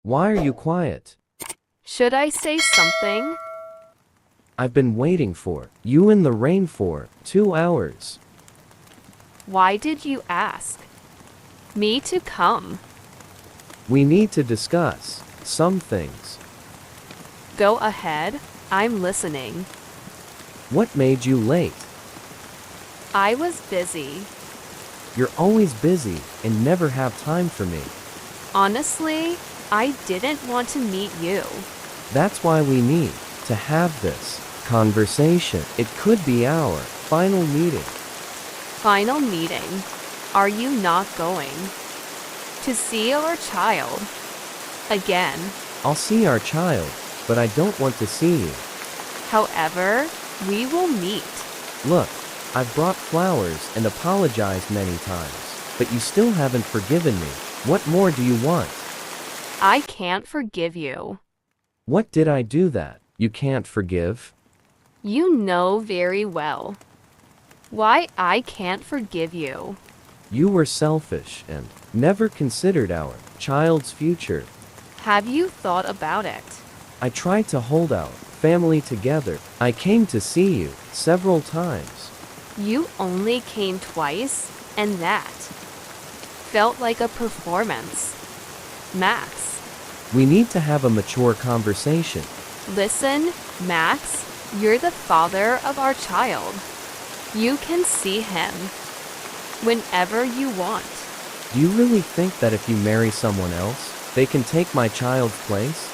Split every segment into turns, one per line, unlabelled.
Why are you quiet?
Should I say something?
I've been waiting for you in the rain for 2 hours.
Why did you ask me to come?
We need to discuss some things.
Go ahead, I'm listening.
What made you late?
I was busy.
You're always busy and never have time for me.
Honestly, I didn't want to meet you.
That's why we need to have this conversation. It could be our final meeting.
Final meeting. Are you not going to see our child again?
I'll see our child, but I don't want to see you.
However, we will meet.
Look, I've brought flowers and apologized many times, but you still haven't forgiven me. What more do you want?
I can't forgive you.
What did I do that you can't forgive?
You know very well why I can't forgive you.
You were selfish and never considered our child's future.
Have you thought about it?
I tried to hold our family together. I came to see you several times.
You only came twice, and that felt like a performance. Max.
We need to have a mature conversation.
Listen, Max, you're the father of our child. You can see him whenever you want.
Do you really think that if you marry someone else, they can take my child's place?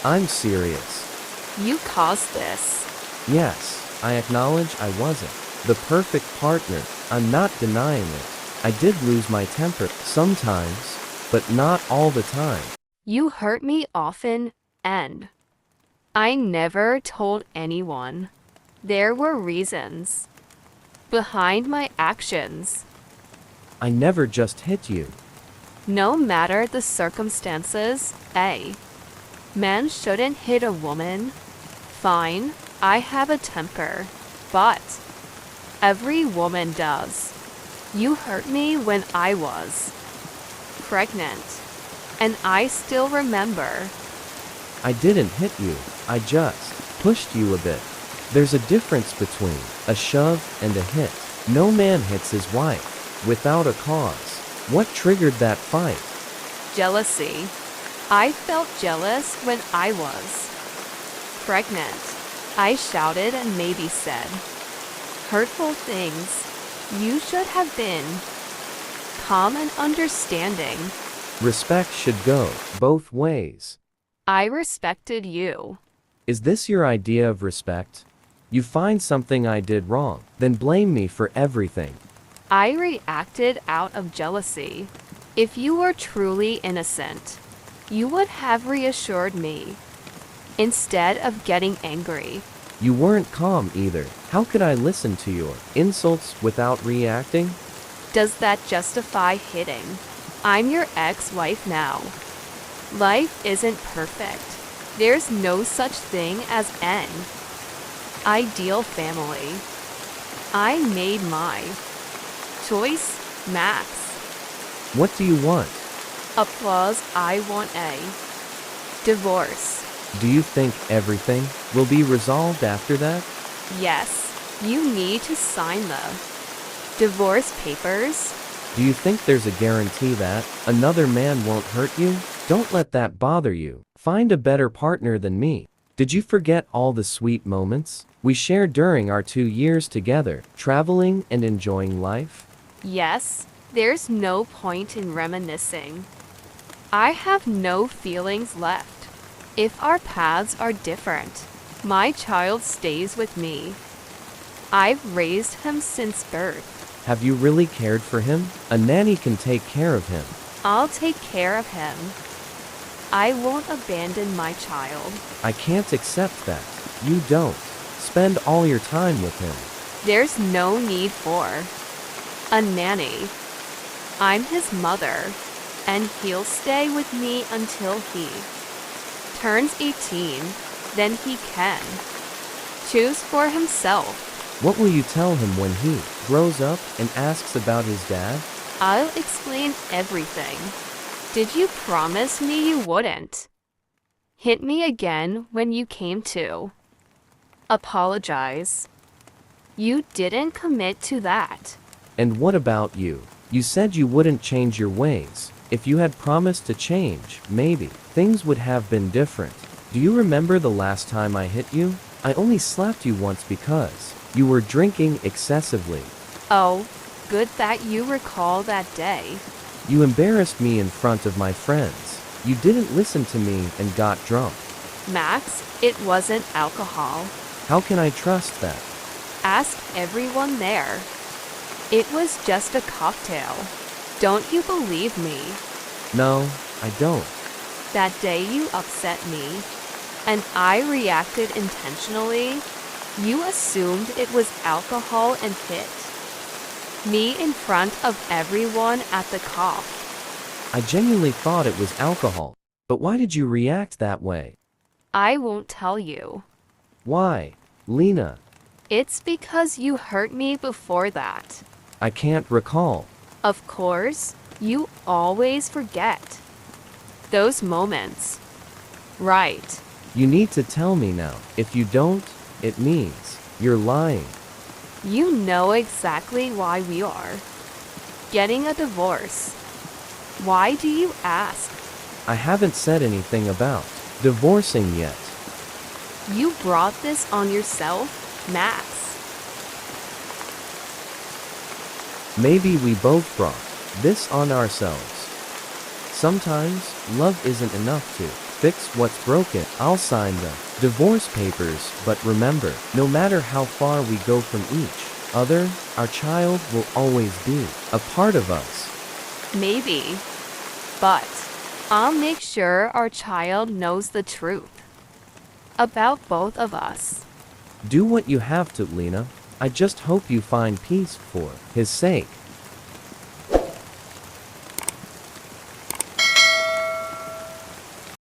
I'm serious.
You caused this.
Yes, I acknowledge I wasn't the perfect partner. I'm not denying it. I did lose my temper sometimes, but not all the time.
You hurt me often, and I never told anyone. There were reasons behind my actions.
I never just hit you.
No matter the circumstances, a man shouldn't hit a woman. Fine, I have a temper, but every woman does. You hurt me when I was pregnant, and I still remember.
I didn't hit you, I just pushed you a bit. There's a difference between a shove and a hit. No man hits his wife without a cause. What triggered that fight?
Jealousy. I felt jealous when I was pregnant. I shouted and maybe said hurtful things. You should have been calm and understanding.
Respect should go both ways.
I respected you.
Is this your idea of respect? You find something I did wrong, then blame me for everything.
I reacted out of jealousy. If you were truly innocent, you would have reassured me instead of getting angry.
You weren't calm either. How could I listen to your insults without reacting?
Does that justify hitting? I'm your ex-wife now. Life isn't perfect. There's no such thing as an ideal family. I made my choice, Max.
What do you want?
Applause. I want a divorce.
Do you think everything will be resolved after that?
Yes, you need to sign the divorce papers.
Do you think there's a guarantee that another man won't hurt you? Don't let that bother you. Find a better partner than me. Did you forget all the sweet moments we shared during our 2 years together, traveling and enjoying life?
Yes, there's no point in reminiscing. I have no feelings left. If our paths are different, my child stays with me. I've raised him since birth.
Have you really cared for him? A nanny can take care of him.
I'll take care of him. I won't abandon my child.
I can't accept that. You don't. Spend all your time with him.
There's no need for a nanny. I'm his mother, and he'll stay with me until he turns 18. Then he can choose for himself.
What will you tell him when he grows up and asks about his dad?
I'll explain everything. Did you promise me you wouldn't? Hit me again when you came to. Apologize. You didn't commit to that.
And what about you? You said you wouldn't change your ways. If you had promised to change, maybe things would have been different. Do you remember the last time I hit you? I only slapped you once because you were drinking excessively.
Oh, good that you recall that day.
You embarrassed me in front of my friends. You didn't listen to me and got drunk.
Max, it wasn't alcohol.
How can I trust that?
Ask everyone there. It was just a cocktail. Don't you believe me?
No, I don't.
That day you upset me, and I reacted intentionally. You assumed it was alcohol and hit me in front of everyone at the cough.
I genuinely thought it was alcohol. But why did you react that way?
I won't tell you.
Why, Lena?
It's because you hurt me before that.
I can't recall.
Of course, you always forget those moments. Right.
You need to tell me now. If you don't, it means you're lying.
You know exactly why we are getting a divorce. Why do you ask?
I haven't said anything about divorcing yet.
You brought this on yourself, Max.
Maybe we both brought this on ourselves. Sometimes, love isn't enough to fix what's broken. I'll sign the divorce papers, but remember, no matter how far we go from each other, our child will always be a part of us.
Maybe. But I'll make sure our child knows the truth about both of us.
Do what you have to, Lena. I just hope you find peace for his sake.